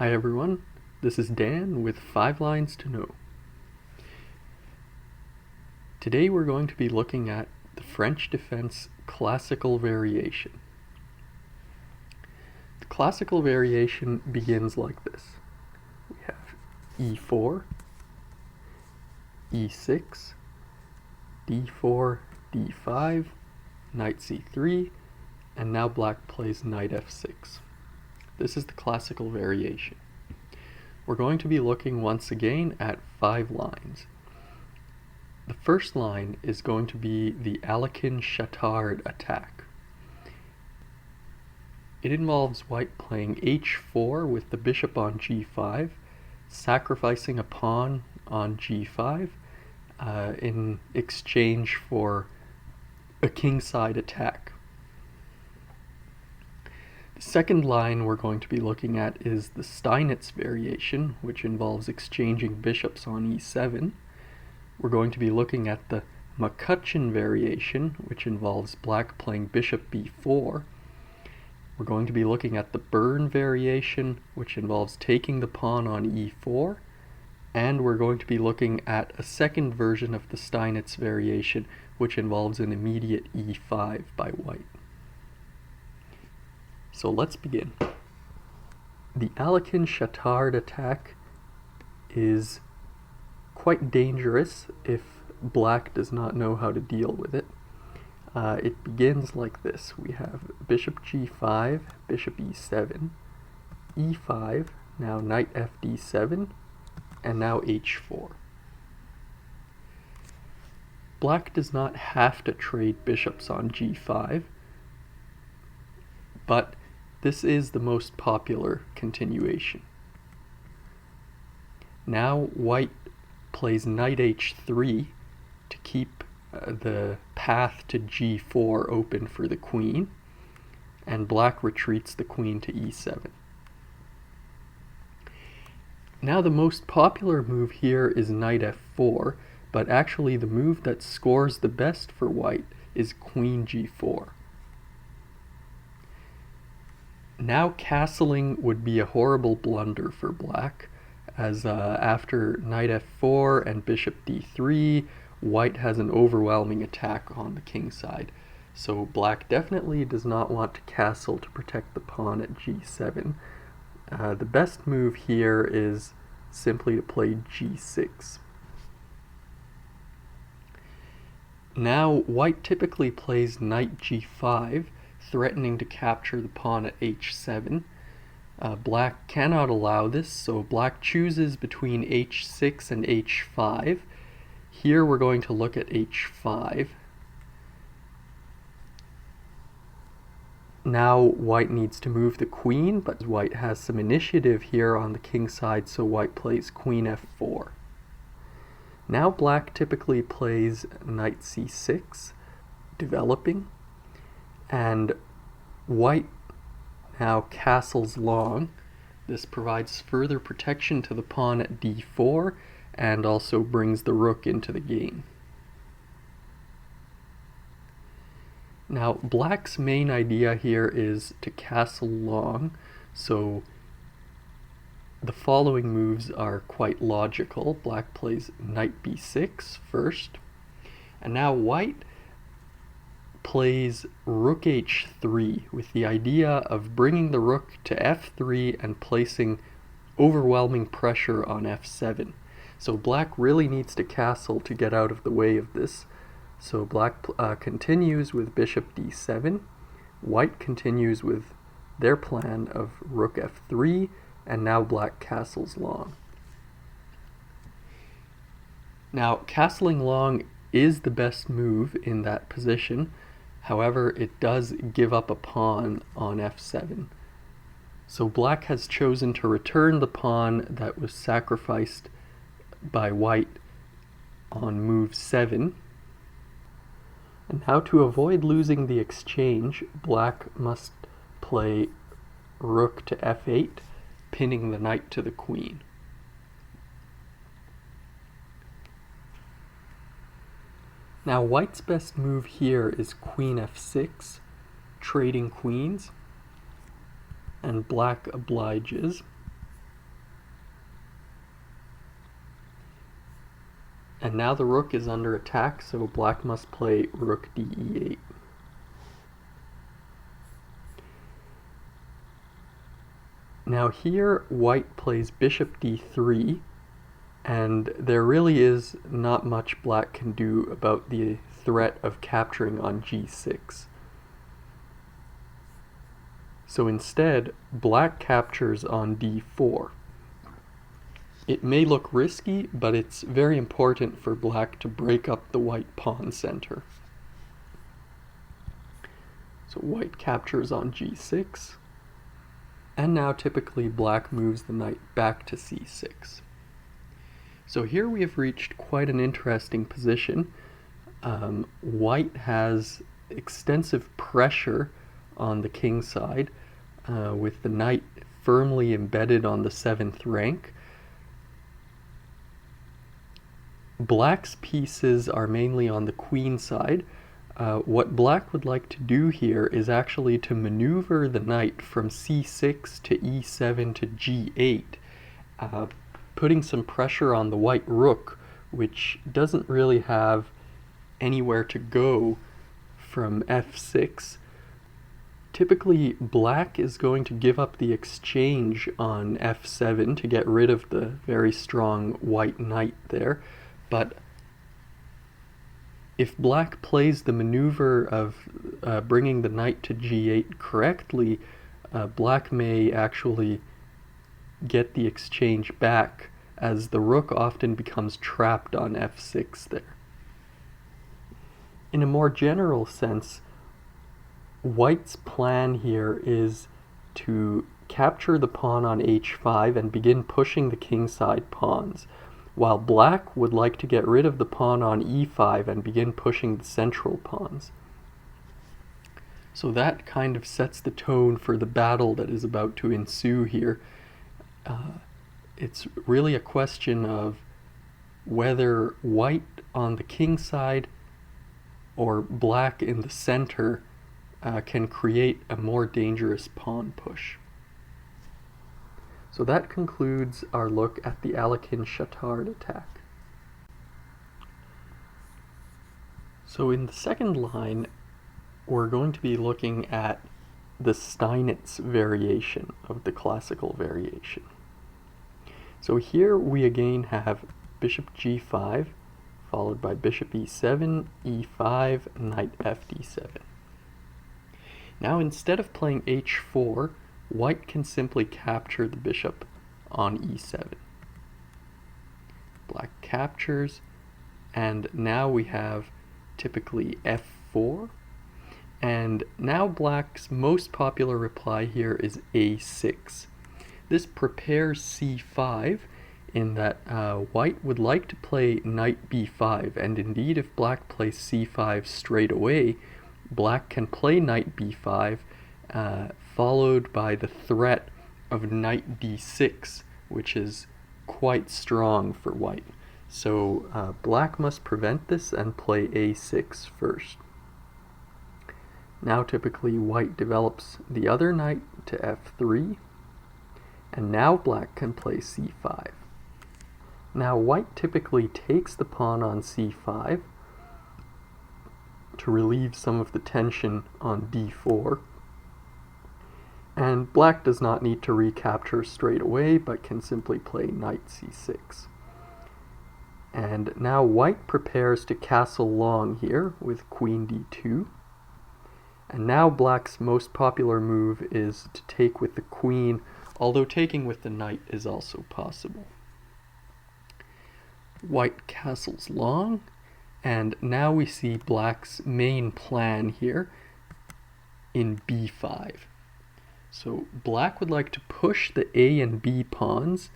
Hi everyone, this is Dan with 5 Lines to Know. Today we're going to be looking at the French defense classical variation. The classical variation begins like this. We have e4, e6, d4, d5, knight c3, and now black plays knight f6. This is the classical variation. We're going to be looking once again at 5 lines. The first line is going to be the Alakin-Chatard Atttack. It involves white playing h4 with the bishop on g5, sacrificing a pawn on g5 in exchange for a kingside attack. The second line we're going to be looking at is the Steinitz Variation, which involves exchanging bishops on e7. We're going to be looking at the MacCutcheon Variation, which involves black playing bishop b4. We're going to be looking at the Burn Variation, which involves taking the pawn on e4. And we're going to be looking at a second version of the Steinitz Variation, which involves an immediate e5 by white. So let's begin. The Alakin-Chatard Atttack is quite dangerous if black does not know how to deal with it. It begins like this. We have bishop g5, bishop e7, e5, now knight fd7, and now h4. Black does not have to trade bishops on g5, but this is the most popular continuation. Now white plays knight h3 to keep the path to g4 open for the queen, and black retreats the queen to e7. Now the most popular move here is knight f4, but actually the move that scores the best for white is queen g4. Now castling would be a horrible blunder for black, as after knight f4 and bishop d3, white has an overwhelming attack on the king side. So black definitely does not want to castle to protect the pawn at g7. The best move here is simply to play g6. Now white typically plays knight g5, threatening to capture the pawn at h7. Black cannot allow this, so black chooses between h6 and h5. Here we're going to look at h5. Now white needs to move the queen, but white has some initiative here on the king side, so white plays queen f4. Now black typically plays knight c6, developing, and white now castles long. This provides further protection to the pawn at d4 and also brings the rook into the game. Now black's main idea here is to castle long, so the following moves are quite logical. Black plays knight b6 first, and now white plays rook h3 with the idea of bringing the rook to f3 and placing overwhelming pressure on f7. So black really needs to castle to get out of the way of this. So black continues with bishop d7, white continues with their plan of rook f3, and now black castles long. Now castling long is the best move in that position. However, it does give up a pawn on f7. So black has chosen to return the pawn that was sacrificed by white on move 7. And now to avoid losing the exchange, black must play rook to f8, pinning the knight to the queen. Now white's best move here is queen f6, trading queens, and black obliges. And now the rook is under attack, so black must play rook d8. Now here white plays bishop d3, and there really is not much black can do about the threat of capturing on g6. So instead, black captures on d4. It may look risky, but it's very important for black to break up the white pawn center. So white captures on g6, and now typically black moves the knight back to c6. So here we have reached quite an interesting position. White has extensive pressure on the king side, with the knight firmly embedded on the 7th rank. Black's pieces are mainly on the queen side. What black would like to do here is actually to maneuver the knight from c6 to e7 to g8, putting some pressure on the white rook, which doesn't really have anywhere to go from f6. Typically, black is going to give up the exchange on f7 to get rid of the very strong white knight there, but if black plays the maneuver of bringing the knight to g8 correctly, black may actually get the exchange back, as the rook often becomes trapped on f6 there. In a more general sense, white's plan here is to capture the pawn on h5 and begin pushing the kingside pawns, while black would like to get rid of the pawn on e5 and begin pushing the central pawns. So that kind of sets the tone for the battle that is about to ensue here. It's really a question of whether white on the king side or black in the center can create a more dangerous pawn push. So that concludes our look at the Alakin-Chatard attack. So in the second line, we're going to be looking at the Steinitz variation of the classical variation. So here we again have bishop g5, followed by bishop e7, e5, knight fd7. Now instead of playing h4, white can simply capture the bishop on e7. Black captures, and now we have typically f4, and now black's most popular reply here is a6. This prepares c5 in that white would like to play knight b5, and indeed if black plays c5 straight away, black can play knight b5, followed by the threat of knight d6, which is quite strong for white. So black must prevent this and play a6 first. Now typically white develops the other knight to f3, and now black can play c5. Now white typically takes the pawn on c5 to relieve some of the tension on d4, and black does not need to recapture straight away, but can simply play knight c6. And now white prepares to castle long here with queen d2. And now black's most popular move is to take with the queen, although taking with the knight is also possible. White castles long, and now we see black's main plan here in b5. So black would like to push the a and b pawns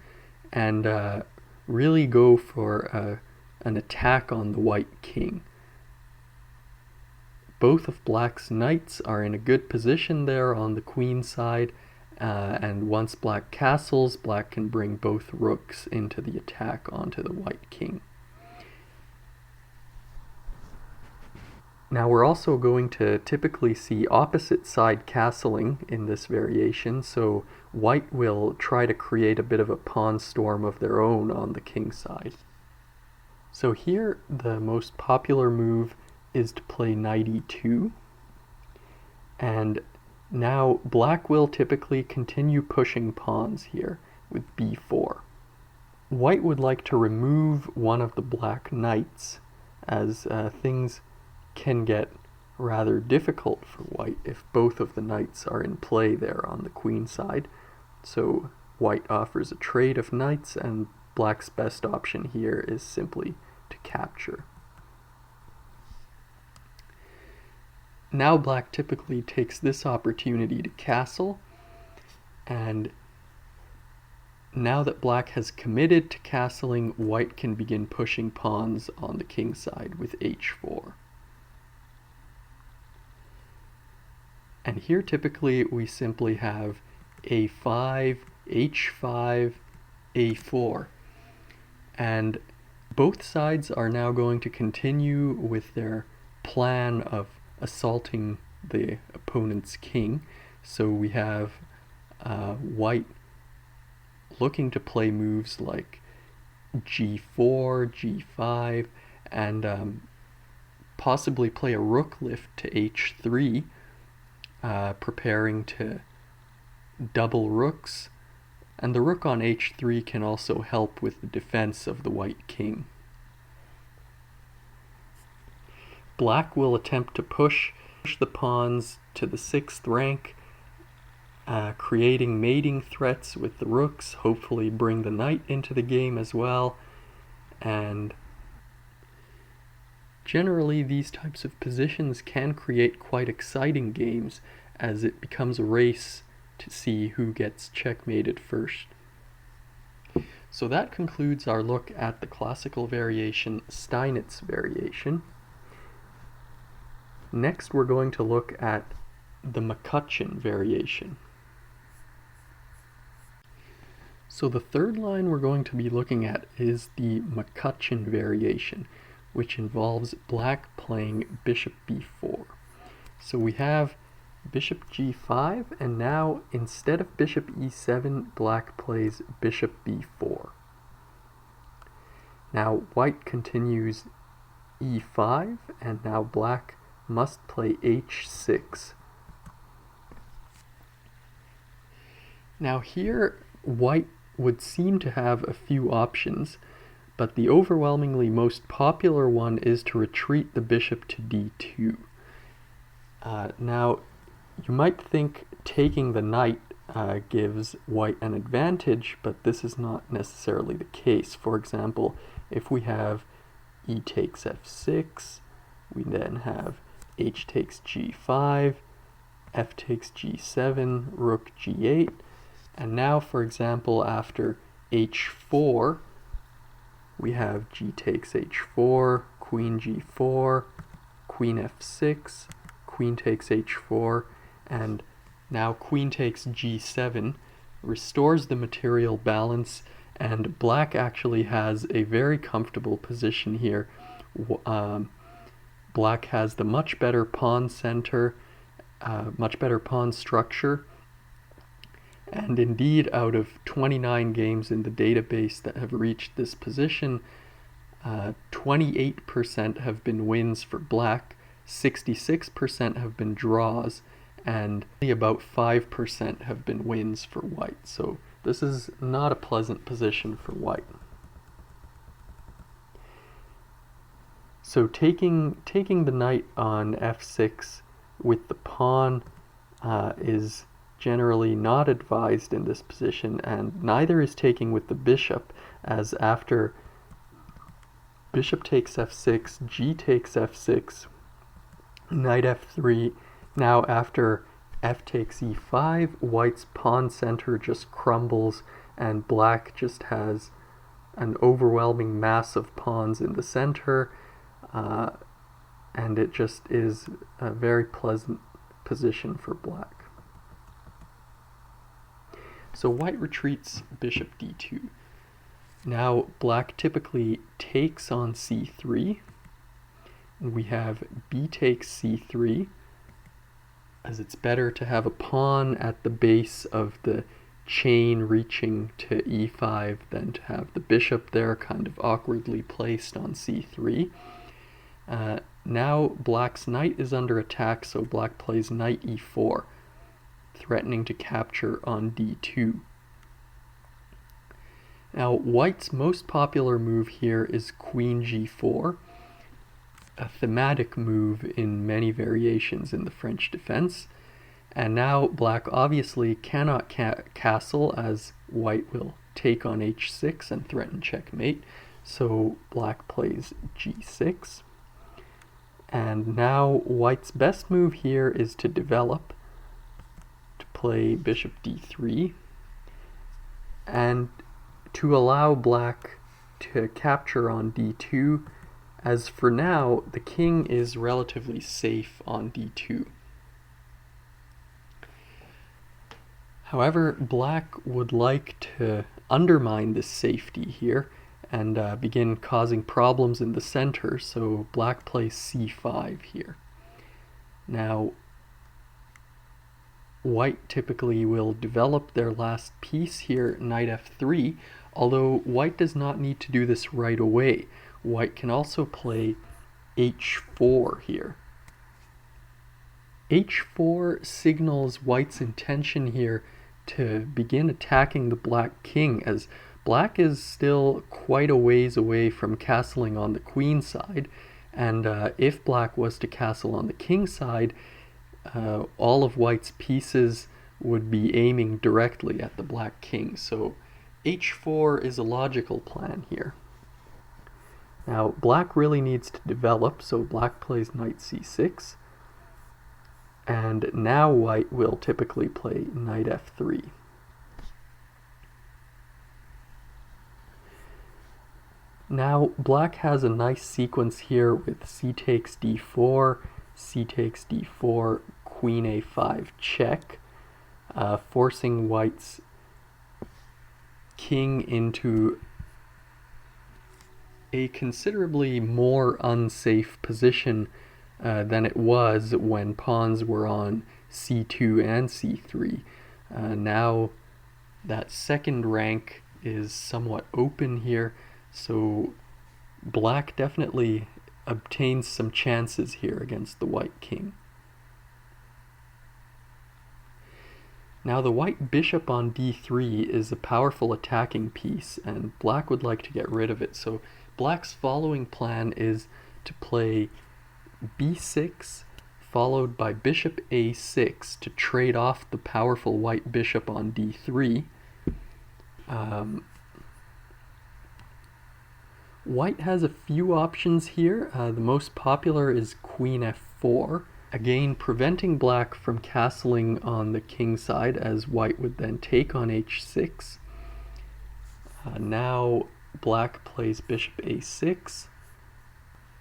and really go for an attack on the white king. Both of black's knights are in a good position there on the queen side, and once black castles, black can bring both rooks into the attack onto the white king. Now we're also going to typically see opposite side castling in this variation, so white will try to create a bit of a pawn storm of their own on the king side. So here the most popular move is to play knight e2, and now black will typically continue pushing pawns here with b4. White would like to remove one of the black knights, as things can get rather difficult for white if both of the knights are in play there on the queen side. So white offers a trade of knights, and black's best option here is simply to capture. Now black typically takes this opportunity to castle, and now that black has committed to castling, white can begin pushing pawns on the king side with h4. And here typically we simply have a5, h5, a4. And both sides are now going to continue with their plan of assaulting the opponent's king. So we have white looking to play moves like g4, g5, and possibly play a rook lift to h3, preparing to double rooks, and the rook on h3 can also help with the defense of the white king. Black will attempt to push the pawns to the 6th rank, creating mating threats with the rooks, hopefully bring the knight into the game as well, and generally these types of positions can create quite exciting games, as it becomes a race to see who gets checkmated first. So that concludes our look at the classical variation Steinitz variation. Next we're going to look at the MacCutcheon variation. So the third line we're going to be looking at is the MacCutcheon variation, which involves black playing bishop b4. So we have bishop g5, and now instead of bishop e7, black plays bishop b4. Now white continues e5, and now black must play h6. Now here white would seem to have a few options, but the overwhelmingly most popular one is to retreat the bishop to d2. Now you might think taking the knight gives white an advantage, but this is not necessarily the case. For example, if we have e takes f6, we then have h takes g5, f takes g7, rook g8, and now, for example, after h4, we have g takes h4, queen g4, queen f6, queen takes h4, and now queen takes g7 restores the material balance, and black actually has a very comfortable position here. Black has the much better pawn center, much better pawn structure, and indeed out of 29 games in the database that have reached this position, 28% have been wins for black, 66% have been draws, and only about 5% have been wins for white. So this is not a pleasant position for white. So taking the knight on f6 with the pawn is generally not advised in this position, and neither is taking with the bishop, as after bishop takes f6, g takes f6, knight f3, now after f takes e5, white's pawn center just crumbles, and black just has an overwhelming mass of pawns in the center, and it just is a very pleasant position for black. So white retreats bishop d2. Now black typically takes on c3. We have b takes c3, as it's better to have a pawn at the base of the chain reaching to e5, then to have the bishop there kind of awkwardly placed on c3. Now black's knight is under attack, so black plays knight e4, threatening to capture on d2. Now white's most popular move here is queen g4, a thematic move in many variations in the French defense. And now black obviously cannot castle, as white will take on h6 and threaten checkmate, so black plays g6. And now white's best move here is to develop, to play bishop d3, and to allow black to capture on d2, as for now the king is relatively safe on d2. However, black would like to undermine this safety here and begin causing problems in the center, so black plays c5 here. Now, white typically will develop their last piece here, knight f3, although white does not need to do this right away. White can also play h4 here. h4 signals white's intention here to begin attacking the black king, as black is still quite a ways away from castling on the queen side, and if black was to castle on the king side, all of white's pieces would be aiming directly at the black king, so h4 is a logical plan here. Now black really needs to develop, so black plays knight c6, and now white will typically play knight f3. Now black has a nice sequence here with c takes d4, c takes d4, queen a5 check, forcing white's king into a considerably more unsafe position than it was when pawns were on c2 and c3. Now that second rank is somewhat open here, so black definitely obtains some chances here against the white king. Now the white bishop on d3 is a powerful attacking piece, and black would like to get rid of it, so black's following plan is to play b6 followed by bishop a6 to trade off the powerful white bishop on d3. White has a few options here. The most popular is queen f4, again preventing black from castling on the king side, as white would then take on h6. Now black plays bishop a6.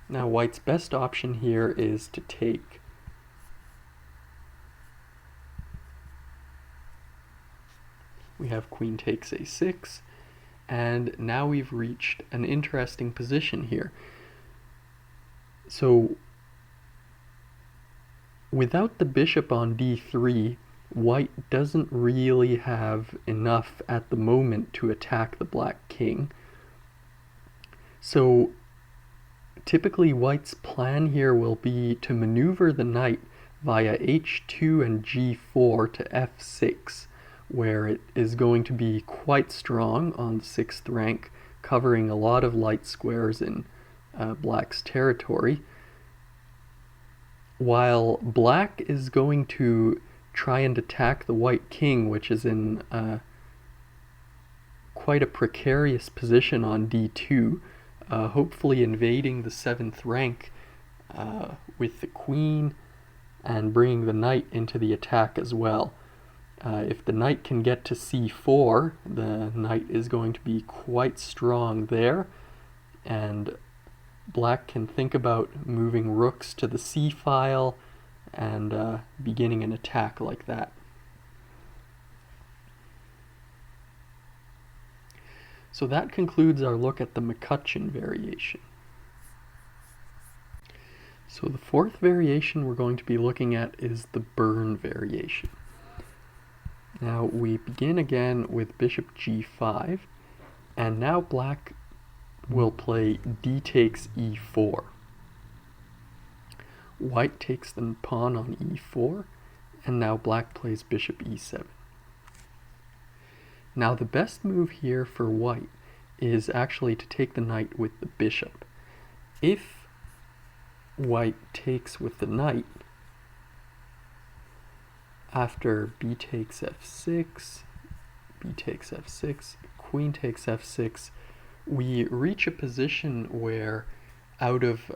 Now white's best option here is to take. We have queen takes a6, and now we've reached an interesting position here. So without the bishop on d3, white doesn't really have enough at the moment to attack the black king. So typically white's plan here will be to maneuver the knight via h2 and g4 to f6, where it is going to be quite strong on the 6th rank, covering a lot of light squares in black's territory, while black is going to try and attack the white king, which is in quite a precarious position on d2, hopefully invading the 7th rank with the queen and bringing the knight into the attack as well. If the knight can get to c4, the knight is going to be quite strong there, and black can think about moving rooks to the c file and beginning an attack like that. So that concludes our look at the MacCutcheon variation. So the fourth variation we're going to be looking at is the Byrne variation. Now we begin again with bishop g5, and now black will play d takes e4. White takes the pawn on e4, and now black plays bishop e7. Now the best move here for white is actually to take the knight with the bishop. If white takes with the knight, after b takes f6, b takes f6, queen takes f6, we reach a position where out of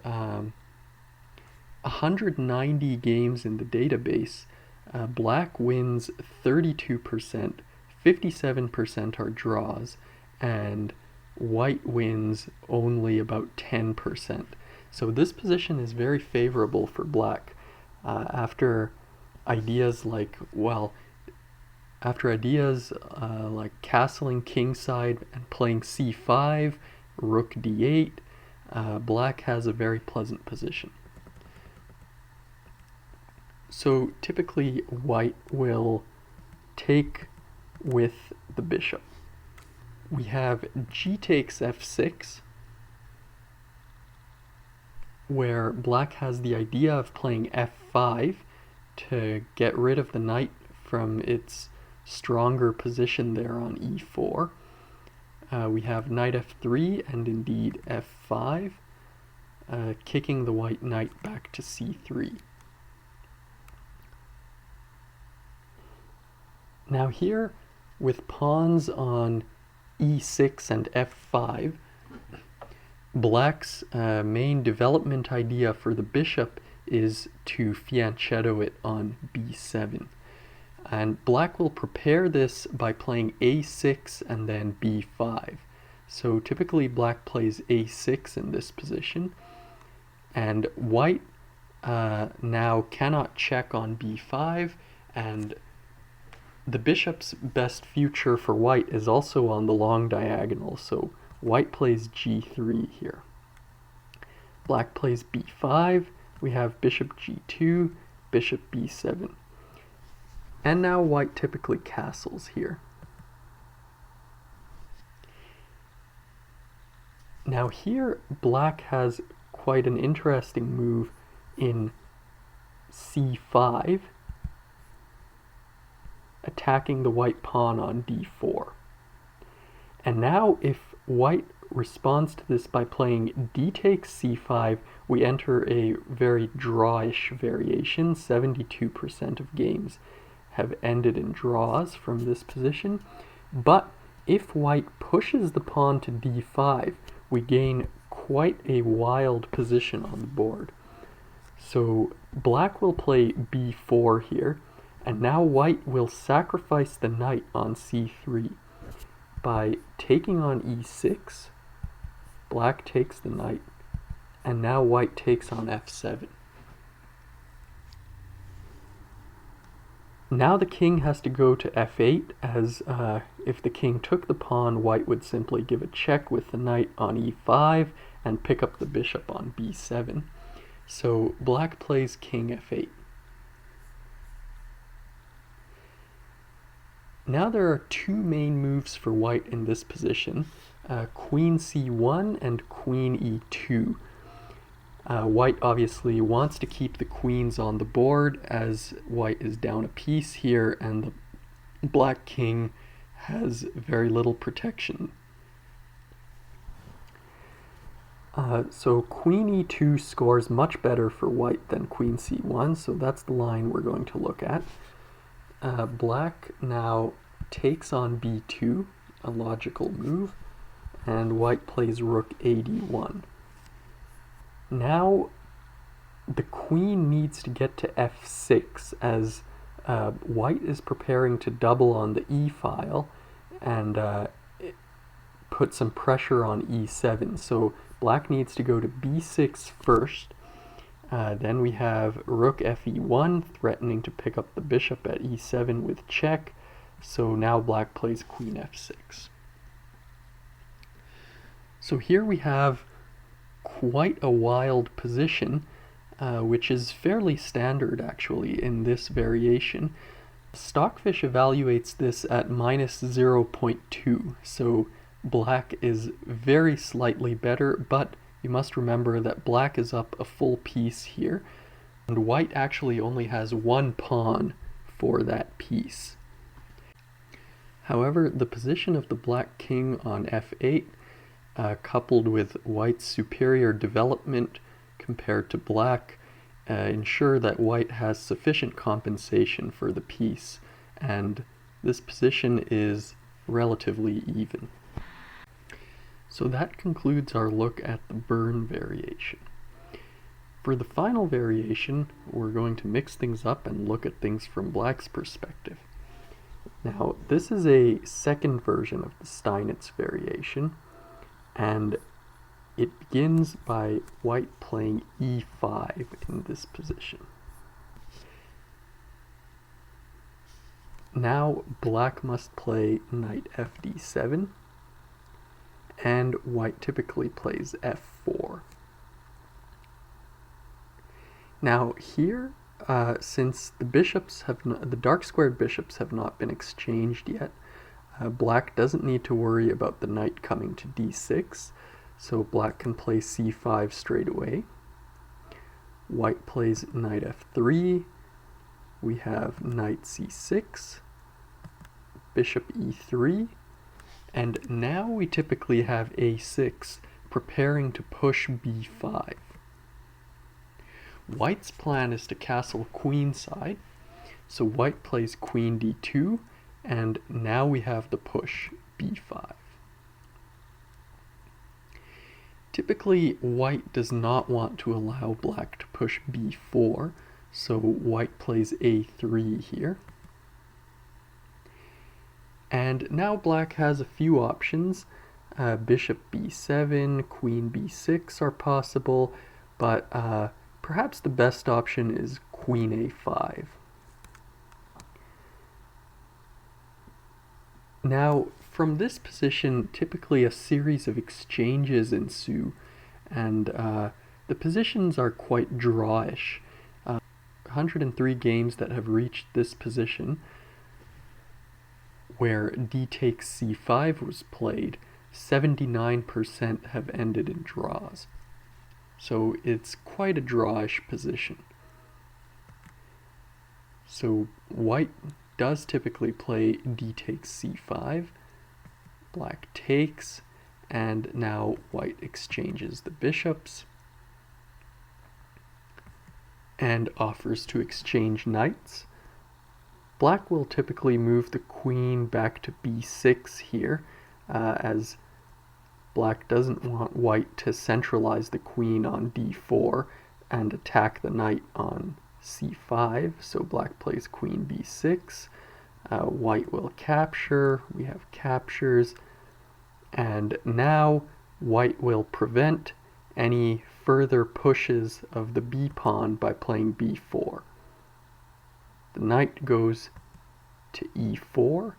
190 games in the database, black wins 32%, 57% are draws, and white wins only about 10%. So this position is very favorable for black. After ideas like castling kingside and playing c5, rook d8, black has a very pleasant position. So typically white will take with the bishop. We have g takes f6, where black has the idea of playing f5 to get rid of the knight from its stronger position there on e4. We have knight f3 and indeed f5, kicking the white knight back to c3. Now here, with pawns on e6 and f5, black's main development idea for the bishop is to fianchetto it on b7. And black will prepare this by playing a6 and then b5. So typically black plays a6 in this position, and white now cannot check on b5, and the bishop's best future for white is also on the long diagonal, so white plays g3 here. Black plays b5, we have bishop g2, bishop b7. And now white typically castles here. Now here, black has quite an interesting move in c5, attacking the white pawn on d4. And now if white responds to this by playing d takes c5, we enter a very drawish variation. 72% of games have ended in draws from this position. But if white pushes the pawn to d5, we gain quite a wild position on the board. So black will play b4 here, and now white will sacrifice the knight on c3. By taking on e6, black takes the knight, and now white takes on f7. Now the king has to go to f8, as if the king took the pawn, white would simply give a check with the knight on e5 and pick up the bishop on b7. So black plays king f8. Now there are two main moves for white in this position, queen c1 and queen e2. White obviously wants to keep the queens on the board, as white is down a piece here and the black king has very little protection. So queen e2 scores much better for white than queen c1, so that's the line we're going to look at. Black now takes on b2, a logical move, and white plays rook ad1. Now the queen needs to get to f6, as white is preparing to double on the e file and put some pressure on e7. So black needs to go to b6 first. Then we have rook fe1 threatening to pick up the bishop at e7 with check. So now black plays queen f6. So here we have quite a wild position, which is fairly standard actually in this variation. Stockfish evaluates this at minus 0.2, so black is very slightly better, but you must remember that black is up a full piece here, and white actually only has one pawn for that piece. However, the position of the black king on f8, coupled with white's superior development compared to black, ensure that white has sufficient compensation for the piece, and this position is relatively even. So that concludes our look at the burn variation. For the final variation, we're going to mix things up and look at things from black's perspective. Now, this is a second version of the Steinitz variation, and it begins by white playing e5 in this position. Now black must play knight fd7, and white typically plays f4. Now here, since the dark squared bishops have not been exchanged yet, black doesn't need to worry about the knight coming to d6, so black can play c5 straight away. White plays knight f3, we have knight c6, bishop e3, and now we typically have a6 preparing to push b5. White's plan is to castle queenside, so white plays queen d2, and now we have the push b5. Typically, white does not want to allow black to push b4, so white plays a3 here. And now black has a few options. Bishop b7, queen b6 are possible, but perhaps the best option is queen a5. Now, from this position, typically a series of exchanges ensue, and the positions are quite drawish. 103 games that have reached this position, where d takes c5 was played, 79% have ended in draws. So it's quite a drawish position. So white does typically play d takes c5, black takes, and now white exchanges the bishops and offers to exchange knights. Black will typically move the queen back to b6 here, as black doesn't want white to centralize the queen on d4 and attack the knight on c5, so black plays queen b6. White will capture, we have captures, and now white will prevent any further pushes of the b pawn by playing b4. The knight goes to e4,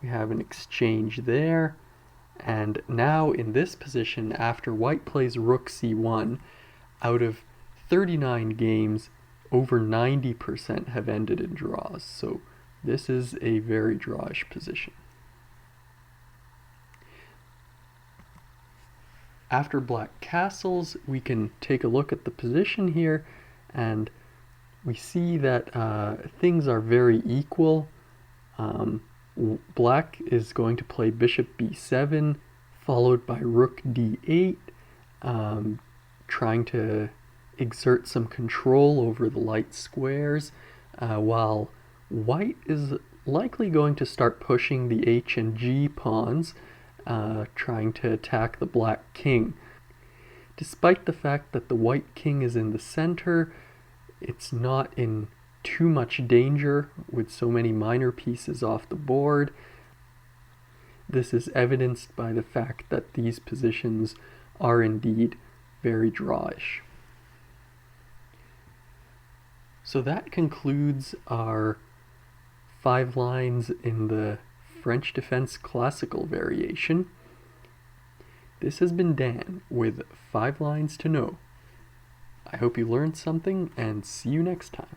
we have an exchange there, and now in this position, after white plays rook c1, out of 39 games, over 90% have ended in draws, so this is a very drawish position. After black castles, we can take a look at the position here, and we see that things are very equal. Black is going to play bishop b7, followed by rook d8, trying to exert some control over the light squares, while white is likely going to start pushing the h and g pawns, trying to attack the black king. Despite the fact that the white king is in the center, it's not in too much danger with so many minor pieces off the board. This is evidenced by the fact that these positions are indeed very drawish. So that concludes our 5 lines in the French Defense Classical Variation. This has been Dan with 5 Lines to Know. I hope you learned something, and see you next time.